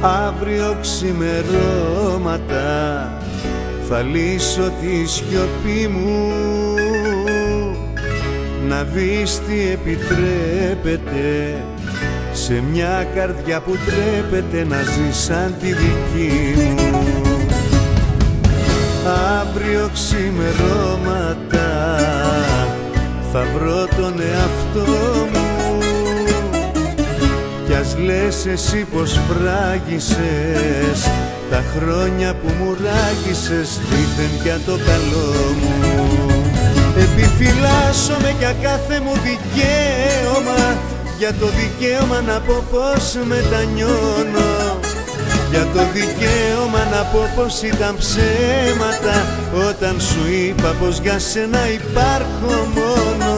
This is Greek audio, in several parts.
Αύριο ξημερώματα θα λύσω τη σιωπή μου, να δεις τι επιτρέπεται σε μια καρδιά που τρέπεται να ζει σαν τη δική μου. Αύριο ξημερώματα θα βρω τον εαυτό μου, κι ας λες εσύ πως φράγισες τα χρόνια που μου ράγισες δήθεν για το καλό μου. Επιφυλάσσομαι για κάθε μου δικαίωμα, για το δικαίωμα να πω πως μετανιώνω, για το δικαίωμα να πω πως ήταν ψέματα όταν σου είπα πως για σένα υπάρχω μόνο.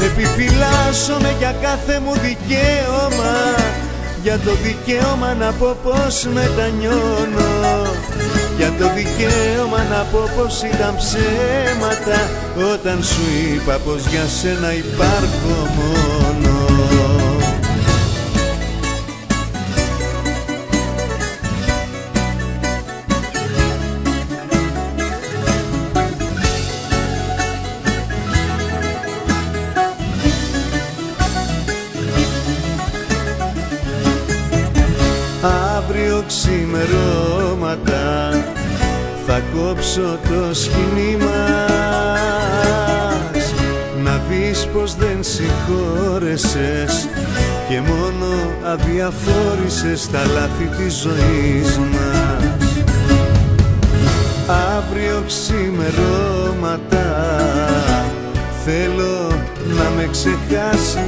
Επιφυλάσσομαι για κάθε μου δικαίωμα, για το δικαίωμα να πω πως μετανιώνω, για το δικαίωμα να πω πως ήταν ψέματα όταν σου είπα πως για σένα υπάρχω μόνο. Αύριο ξημερώματα θα κόψω το σκηνή μας, να δεις πως δεν συγχώρεσες και μόνο αδιαφόρησες τα λάθη της ζωής μας. Αύριο ξημερώματα θέλω να με ξεχάσεις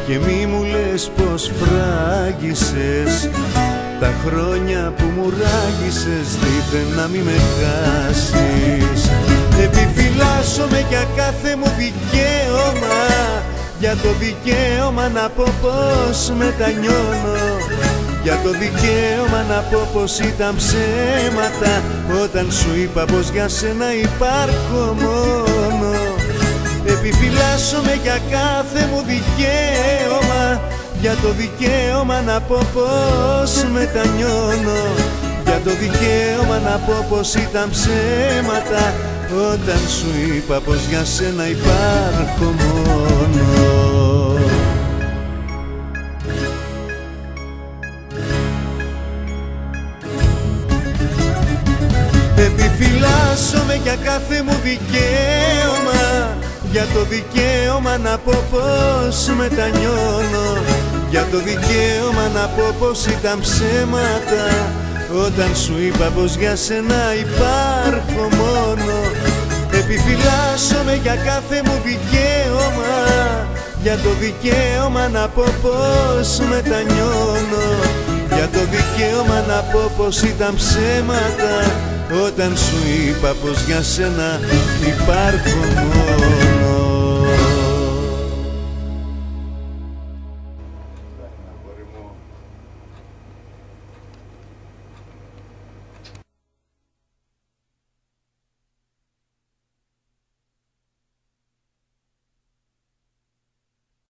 και μη μου λες πως φράγισες τα χρόνια που μου ράγισες δήθεν να μη με χάσεις. Επιφυλάσσομαι για κάθε μου δικαίωμα, για το δικαίωμα να πω πως μετανιώνω, για το δικαίωμα να πω πως ήταν ψέματα όταν σου είπα πως για σένα υπάρχω μόνο. Επιφυλάσσομαι για κάθε μου δικαίωμα, για το δικαίωμα να πω πως μετανιώνω, για το δικαίωμα να πω πως ήταν ψέματα όταν σου είπα πως για σένα υπάρχω μόνο. Επιφυλάσσομαι για κάθε μου δικαίωμα, για το δικαίωμα να πω πως μετανιώνω, για το δικαίωμα να πω πως ήταν ψέματα όταν σου είπα πως για σένα υπάρχω μόνο. Επιφυλάσσομαι για κάθε μου δικαίωμα, για το δικαίωμα να πω πως μετανιώνω, για το δικαίωμα να πω πως ήταν ψέματα όταν σου είπα πως για σένα υπάρχω μόνο.